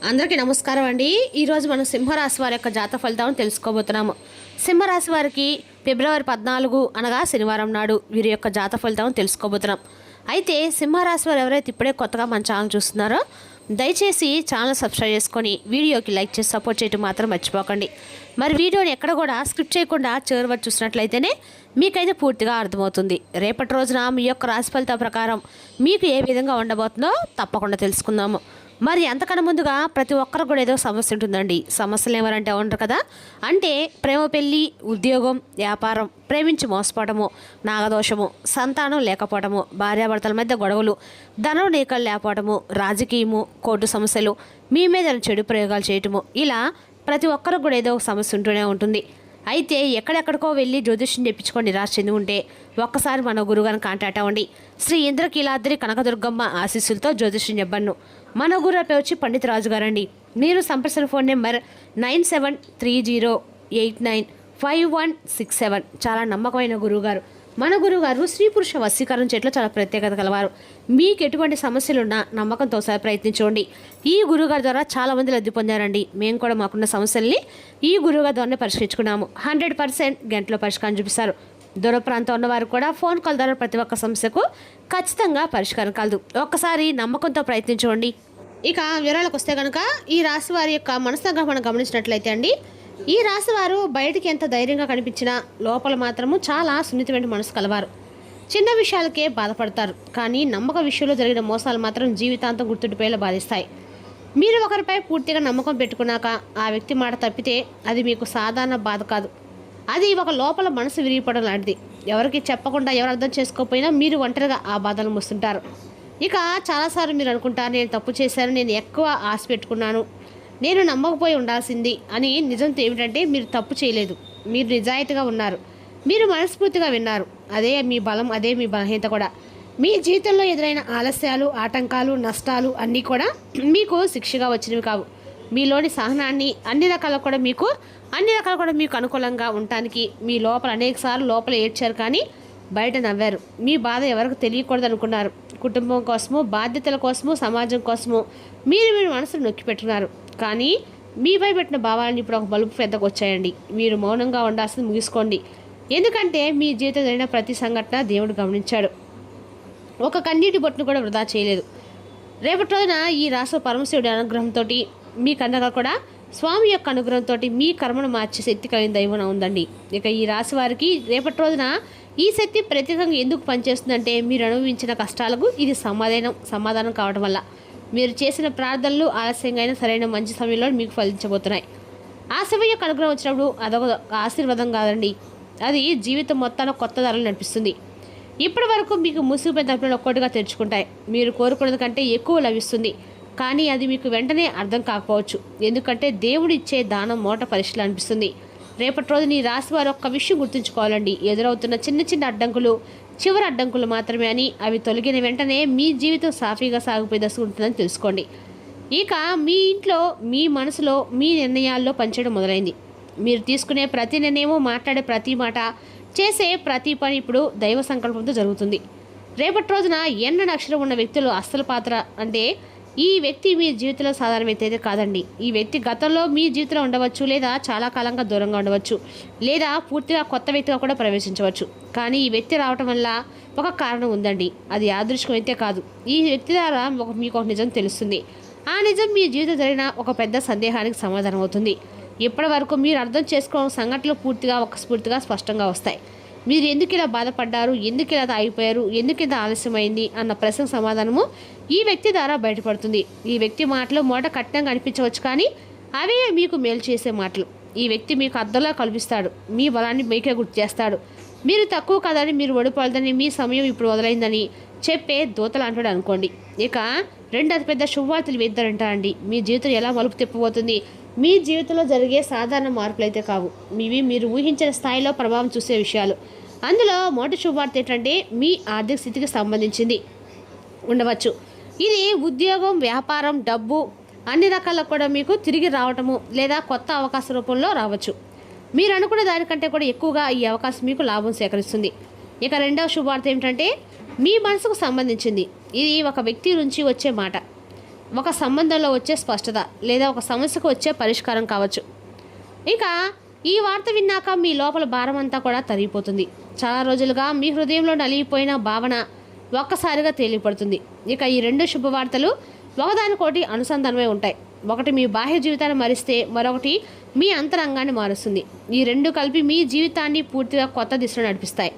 అందరికీ నమస్కారం అండి. ఈరోజు మనం సింహరాశి వారి యొక్క జాతక ఫలితాలను తెలుసుకోబోతున్నాము. సింహరాశి వారికి ఫిబ్రవరి 14 అనగా శనివారం నాడు వీరి యొక్క జాతక ఫలితాలను తెలుసుకోబోతున్నాం. అయితే సింహరాశి వారు ఎవరైతే ఇప్పుడే కొత్తగా మన ఛానల్ చూస్తున్నారో దయచేసి ఛానల్ సబ్స్క్రైబ్ చేసుకొని వీడియోకి లైక్ చేసి సపోర్ట్ చేయడం మాత్రం మర్చిపోకండి. మరి వీడియోని ఎక్కడ కూడా స్కిప్ చేయకుండా చివరి వరకు చూసినట్లయితేనే మీకైతే పూర్తిగా అర్థమవుతుంది. రేపటి రోజున మీ యొక్క రాశి ఫలితాల ప్రకారం మీకు ఏ విధంగా ఉండబోతుందో తప్పకుండా తెలుసుకుందాము. మరి అంతకన్నా ముందుగా ప్రతి ఒక్కరు కూడా ఏదో సమస్య ఉంటుందండి. సమస్యలు ఎవరంటే ఉండరు కదా. అంటే ప్రేమ, పెళ్ళి, ఉద్యోగం, వ్యాపారం, ప్రేమించి మోసపోవటము, నాగదోషము, సంతానం లేకపోవటము, భార్యాభర్తల మధ్య గొడవలు, ధనం నీకలు లేకపోవటము, రాజకీయము, కోర్టు సమస్యలు, మీ మీద చెడు ప్రయోగాలు చేయటము, ఇలా ప్రతి ఒక్కరు కూడా ఏదో ఒక సమస్య ఉంటూనే ఉంటుంది. అయితే ఎక్కడెక్కడికో వెళ్ళి జ్యోతిష్యం చెప్పించుకొని నిరాశ చెంది ఉంటే ఒక్కసారి మన గురుగారిని కాంటాక్ట్ అవ్వండి. శ్రీ ఇంద్రకీలాద్రి కనకదుర్గమ్మ ఆశీస్సులతో జ్యోతిష్యం చెప్పను. మన గురువు పేరు వచ్చి పండిత రాజు గారండి. మీరు సంప్రదించిన ఫోన్ నెంబర్ 9730895167. చాలా నమ్మకమైన గురువుగారు. మన గురువుగారు స్త్రీ పురుష వశీకరణ చెట్లు చాలా ప్రత్యేకత కలవారు. మీకు ఎటువంటి సమస్యలున్నా నమ్మకంతో ఒకసారి ప్రయత్నించండి. ఈ గురువుగారి ద్వారా చాలామంది లబ్ధి పొందారండి. మేము కూడా మాకున్న సమస్యల్ని ఈ గురువుగారి ద్వారానే పరిష్కరించుకున్నాము. 100% గంటలో పరిష్కారం చూపిస్తారు. దూర ప్రాంతం ఉన్నవారు కూడా ఫోన్ కాల్ ద్వారా ప్రతి ఒక్క సమస్యకు ఖచ్చితంగా పరిష్కారం కలదు. ఒక్కసారి నమ్మకంతో ప్రయత్నించండి. ఇక వివరాలకు వస్తే కనుక ఈ రాశి వారి యొక్క మనస్తత్వం మనం గమనించినట్లయితే అండి, ఈ రాశి వారు బయటికి ఎంత ధైర్యంగా కనిపించినా లోపల మాత్రము చాలా సున్నితమైన మనసు కలవారు. చిన్న విషయాలకే బాధపడతారు. కానీ నమ్మక విషయంలో జరిగిన మోసాలు మాత్రం జీవితాంతం గుర్తుండిపోయేలా బాధిస్తాయి. మీరు ఒకరిపై పూర్తిగా నమ్మకం పెట్టుకున్నాక ఆ వ్యక్తి మాట తప్పితే అది మీకు సాధారణ బాధ కాదు. అది ఒక లోపల మనసు విరిగిపోవడం లాంటిది. ఎవరికి చెప్పకుండా, ఎవరు అర్థం చేసుకోకపోయినా మీరు ఒంటరిగా ఆ బాధలు మోస్తుంటారు. ఇక చాలాసార్లు మీరు అనుకుంటారు, నేను తప్పు చేశాను, నేను ఎక్కువ ఆశ పెట్టుకున్నాను, నేను నమ్మకపోయి ఉండాల్సింది అని. నిజంతో ఏమిటంటే మీరు తప్పు చేయలేదు. మీరు నిజాయితీగా ఉన్నారు. మీరు మనస్ఫూర్తిగా విన్నారు. అదే మీ బలం, అదే మీ బలహీనత కూడా. మీ జీవితంలో ఎదురైన ఆలస్యాలు, ఆటంకాలు, నష్టాలు అన్నీ కూడా మీకు శిక్షగా వచ్చినవి కావు. మీలోని సహనాన్ని అన్ని రకాల కూడా మీకు అనుకూలంగా ఉండటానికి మీ లోపల అనేకసార్లు లోపల ఏడ్చారు, కానీ బయట నవ్వారు. మీ బాధ ఎవరికి తెలియకూడదు అనుకున్నారు. కుటుంబం కోసము, బాధ్యతల కోసము, సమాజం కోసము మీరు మనసును నొక్కి పెట్టుకున్నారు. కానీ మీపై పెట్టిన భావాలను ఇప్పుడు ఒక బలుపు పెద్దకు వచ్చాయండి. మీరు మౌనంగా ఉండాల్సింది ముగిసుకోండి. ఎందుకంటే మీ జీవితం జరిగిన ప్రతి సంఘటన దేవుడు గమనించాడు. ఒక కన్నీటి బొట్టును కూడా వృధా చేయలేదు. రేపటి రోజున ఈ రాష్ట్ర పరమశివుడి అనుగ్రహంతో మీకన్నా కూడా స్వామి యొక్క అనుగ్రహంతో మీ కర్మను మార్చే శక్తి కలిగిన దైవం ఉందండి. ఇక ఈ రాశి వారికి రేపటి రోజున ఈ శక్తి ప్రత్యేకంగా ఎందుకు పనిచేస్తుందంటే మీరు అనుభవించిన కష్టాలకు ఇది సమాధానం కావడం వల్ల మీరు చేసిన ప్రార్థనలు ఆలస్యంగా అయినా సరైన మంచి సమయంలో మీకు ఫలించబోతున్నాయి. ఆ శివ యొక్క అనుగ్రహం వచ్చినప్పుడు అదొక ఆశీర్వాదం కాదండి, అది జీవితం మొత్తాన్ని కొత్త ధరలు నడిపిస్తుంది. ఇప్పటి వరకు మీకు మూసిపోయిన తప్పులను ఒక్కొక్కటిగా తెరుచుకుంటాయి. మీరు కోరుకున్నది కంటే ఎక్కువ లభిస్తుంది. కానీ అది మీకు వెంటనే అర్థం కాకపోవచ్చు. ఎందుకంటే దేవుడు ఇచ్చే దానం మోట పరీక్షలు అనిపిస్తుంది. రేపటి రోజు నీ రాశి వారు ఒక్క విషయం గుర్తుంచుకోవాలండి. ఎదురవుతున్న చిన్న చిన్న అడ్డంకులు చివరి అడ్డంకులు మాత్రమే అని. అవి తొలగిన వెంటనే మీ జీవితం సాఫీగా సాగిపోయే దశ ఉంటుందని తెలుసుకోండి. ఇక మీ ఇంట్లో, మీ మనసులో, మీ నిర్ణయాల్లో పనిచేయడం మొదలైంది. మీరు తీసుకునే ప్రతి నిర్ణయము, మాట్లాడే ప్రతి మాట, చేసే ప్రతి పని ఇప్పుడు దైవ సంకల్పంతో జరుగుతుంది. రేపటి రోజున ఎన్న అక్షరం ఉన్న వ్యక్తులు అస్సలు పాత్ర అంటే ఈ వ్యక్తి మీ జీవితంలో సాధారణ వ్యక్తి అయితే కాదండి. ఈ వ్యక్తి గతంలో మీ జీవితంలో ఉండవచ్చు, లేదా చాలా కాలంగా దూరంగా ఉండవచ్చు, లేదా పూర్తిగా కొత్త వ్యక్తిగా కూడా ప్రవేశించవచ్చు. కానీ ఈ వ్యక్తి రావటం వల్ల ఒక కారణం ఉందండి. అది యాదృచ్ఛికం అయితే కాదు. ఈ వ్యక్తి ద్వారా మీకు ఒక నిజం తెలుస్తుంది. ఆ నిజం మీ జీవితం జరిగిన ఒక పెద్ద సందేహానికి సమాధానం అవుతుంది. ఇప్పటి వరకు మీరు అర్థం చేసుకోవడం సంఘటనలు పూర్తిగా స్ఫూర్తిగా స్పష్టంగా వస్తాయి. మీరు ఎందుకు ఇలా బాధపడ్డారు, ఎందుకు ఇలా ఆగిపోయారు, ఎందుకు ఇలా ఆలస్యమైంది అన్న ప్రశ్నకు సమాధానము ఈ వ్యక్తి ద్వారా బయటపడుతుంది. ఈ వ్యక్తి మాటలు మోట కఠినంగా అనిపించవచ్చు, కానీ అవే మీకు మేలు చేసే మాటలు. ఈ వ్యక్తి మీకు అర్థంలో కల్పిస్తాడు. మీ బలాన్ని మీకే గుర్తు చేస్తాడు. మీరు తక్కువ కాదని, మీరు ఓడిపోలేదని, మీ సమయం ఇప్పుడు మొదలైందని చెప్పే దూతలు అంటాడు అనుకోండి. ఇక రెండు అతిపెద్ద శుభవార్తలు వేద్దారంటారండి. మీ జీవితం ఎలా మలుపు తిప్పబోతుంది. మీ జీవితంలో జరిగే సాధారణ మార్పులు అయితే కావు. మీరు ఊహించిన స్థాయిలో ప్రభావం చూసే విషయాలు. అందులో మొదటి శుభవార్త ఏంటంటే మీ ఆర్థిక స్థితికి సంబంధించింది ఉండవచ్చు. ఇది ఉద్యోగం, వ్యాపారం, డబ్బు అన్ని రకాల కూడా మీకు తిరిగి రావటము, లేదా కొత్త అవకాశ రూపంలో రావచ్చు. మీరు అనుకునే దానికంటే కూడా ఎక్కువగా ఈ అవకాశం మీకు లాభం సేకరిస్తుంది. ఇక రెండవ శుభవార్త ఏమిటంటే మీ మనసుకు సంబంధించింది. ఇది ఒక వ్యక్తి నుంచి వచ్చే మాట. ఒక సంబంధంలో వచ్చే స్పష్టత లేదా ఒక సమస్యకు వచ్చే పరిష్కారం కావచ్చు. ఇక ఈ వార్త విన్నాక మీ లోపల భారం అంతా కూడా తరిగిపోతుంది. చాలా రోజులుగా మీ హృదయంలో నలిగిపోయిన భావన ఒక్కసారిగా తేలిపడుతుంది. ఇక ఈ రెండు శుభవార్తలు ఒకదానికోటి అనుసంధానమై ఉంటాయి. ఒకటి మీ బాహ్య జీవితాన్ని మారిస్తే మరొకటి మీ అంతరంగాన్ని మారుస్తుంది. ఈ రెండు కలిపి మీ జీవితాన్ని పూర్తిగా కొత్త దిశలో నడిపిస్తాయి.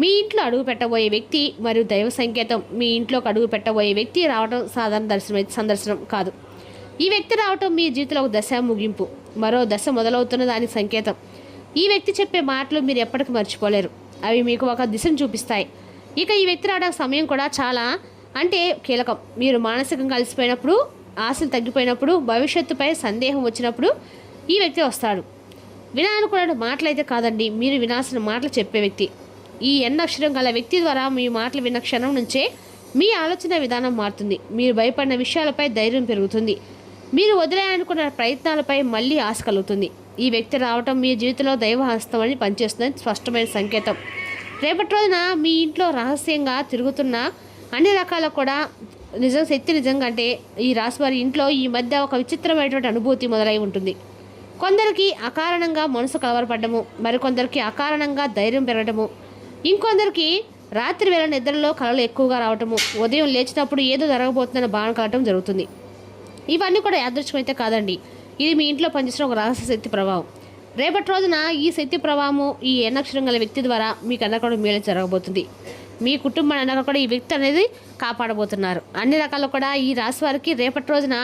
మీ ఇంట్లో అడుగు పెట్టబోయే వ్యక్తి మరియు దైవ సంకేతం. మీ ఇంట్లోకి అడుగు పెట్టబోయే వ్యక్తి రావడం సాధారణ సందర్శనం కాదు. ఈ వ్యక్తి రావటం మీ జీవితంలో ఒక దశ ముగింపు, మరో దశ మొదలవుతున్న దానికి సంకేతం. ఈ వ్యక్తి చెప్పే మాటలు మీరు ఎప్పటికీ మర్చిపోలేరు. అవి మీకు ఒక దిశను చూపిస్తాయి. ఇక ఈ వ్యక్తి రావడానికి సమయం కూడా చాలా కీలకం. మీరు మానసికంగా కలిసిపోయినప్పుడు, ఆశలు తగ్గిపోయినప్పుడు, భవిష్యత్తుపై సందేహం వచ్చినప్పుడు ఈ వ్యక్తి వస్తాడు. వినాలనుకున్న మాటలైతే కాదండి, మీరు వినాల్సిన మాటలు చెప్పే వ్యక్తి. ఈ ఎన్ అక్షరం గల వ్యక్తి ద్వారా మీ మాటలు విన్న క్షణం నుంచే మీ ఆలోచన విధానం మారుతుంది. మీరు భయపడిన విషయాలపై ధైర్యం పెరుగుతుంది. మీరు వదిలేయాలనుకున్న ప్రయత్నాలపై మళ్ళీ ఆశ కలుగుతుంది. ఈ వ్యక్తి రావటం మీ జీవితంలో దైవ హస్తం అని పనిచేస్తుందని స్పష్టమైన సంకేతం. రేపటి రోజున మీ ఇంట్లో రహస్యంగా తిరుగుతున్న అన్ని రకాల కూడా శక్తి నిజంగా ఈ రాశి వారి ఇంట్లో ఈ మధ్య ఒక విచిత్రమైనటువంటి అనుభూతి మొదలై ఉంటుంది. కొందరికి అకారణంగా మనసు కలవరపడ్డము, మరికొందరికి అకారణంగా ధైర్యం పెరగడము, ఇంకొందరికి రాత్రి వేళ నిద్రలో కలలు ఎక్కువగా రావటము, ఉదయం లేచినప్పుడు ఏదో జరగబోతుందన్న భావన కలగటం జరుగుతుంది. ఇవన్నీ కూడా యాదృచ్ఛికం అయితే కాదండి, ఇది మీ ఇంట్లో పనిచేసిన ఒక రహస్య శక్తి ప్రభావం. రేపటి రోజున ఈ శక్తి ప్రభావము ఈ ఎన్నక్షరం గల వ్యక్తి ద్వారా మీకు అన్న కూడా మేలు జరగబోతుంది. మీ కుటుంబాన్ని అన్న కూడా ఈ వ్యక్తి అనేది కాపాడబోతున్నారు. అన్ని రకాలు కూడా ఈ రాశి వారికి రేపటి రోజున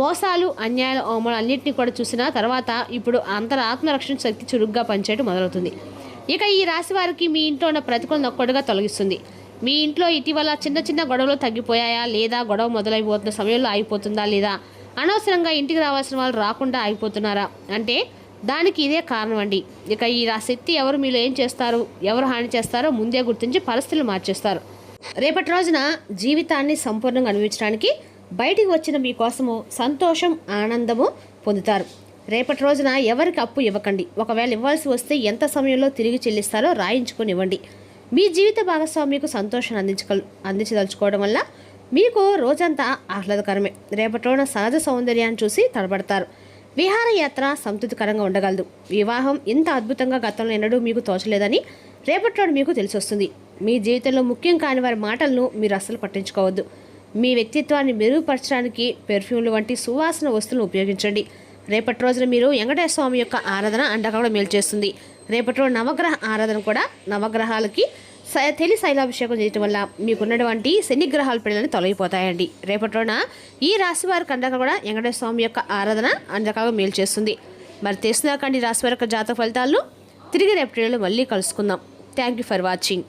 మోసాలు, అన్యాయాలు, అవమానాలు అన్నింటినీ కూడా చూసిన తర్వాత ఇప్పుడు ఆత్మరక్షణ శక్తి చురుగ్గా పనిచేయడం మొదలవుతుంది. ఇక ఈ రాశి వారికి మీ ఇంట్లో ఉన్న ప్రతికూలత ఒక్కటిగా తొలగిస్తుంది. మీ ఇంట్లో ఇటీవల చిన్న చిన్న గొడవలు తగ్గిపోయాయా, లేదా గొడవ మొదలైపోతున్న సమయంలో ఆగిపోతుందా, లేదా అనవసరంగా ఇంటికి రావాల్సిన వాళ్ళు రాకుండా ఆగిపోతున్నారా అంటే దానికి ఇదే కారణం అండి. ఇక ఈ శక్తి ఎవరు మీలో ఏం చేస్తారు, ఎవరు హాని చేస్తారో ముందే గుర్తించి పరిస్థితులు మార్చేస్తారు. రేపటి రోజున జీవితాన్ని సంపూర్ణంగా అనుభవించడానికి బయటికి వచ్చిన మీకోసము సంతోషం, ఆనందము పొందుతారు. రేపటి రోజున ఎవరికి అప్పు ఇవ్వకండి. ఒకవేళ ఇవ్వాల్సి వస్తే ఎంత సమయంలో తిరిగి చెల్లిస్తారో రాయించుకొని ఇవ్వండి. మీ జీవిత భాగస్వామికు సంతోషాన్ని అందించదలుచుకోవడం వల్ల మీకు రోజంతా ఆహ్లాదకరమే. రేపటి రోజున సహజ సౌందర్యాన్ని చూసి తడబడతారు. విహారయాత్ర సంతృప్తికరంగా ఉండగలదు. వివాహం ఇంత అద్భుతంగా గతంలో ఎన్నడూ మీకు తోచలేదని రేపటి రోజు మీకు తెలిసి వస్తుంది. మీ జీవితంలో ముఖ్యం కాని వారి మాటలను మీరు అస్సలు పట్టించుకోవద్దు. మీ వ్యక్తిత్వాన్ని మెరుగుపరచడానికి పెర్ఫ్యూమ్లు వంటి సువాసన వస్తువులను ఉపయోగించండి. రేపటి రోజున మీరు వెంకటేశ్వర స్వామి యొక్క ఆరాధన అండగా కూడా మేలు చేస్తుంది. రేపటి రోజు నవగ్రహ ఆరాధన కూడా నవగ్రహాలకి శైలాభిషేకం చేయటం వల్ల మీకున్నటువంటి శనిగ్రహాల పిల్లలని తొలగిపోతాయండి. రేపటి రోజున ఈ రాశి వారికి అండగా కూడా వెంకటేశ్వర స్వామి యొక్క ఆరాధన అండగా మేలు చేస్తుంది. మరి తెలుసుకున్నాకండి రాశి వారి యొక్క జాతక ఫలితాలను తిరిగి రేపటి మళ్ళీ కలుసుకుందాం. Thank you for watching.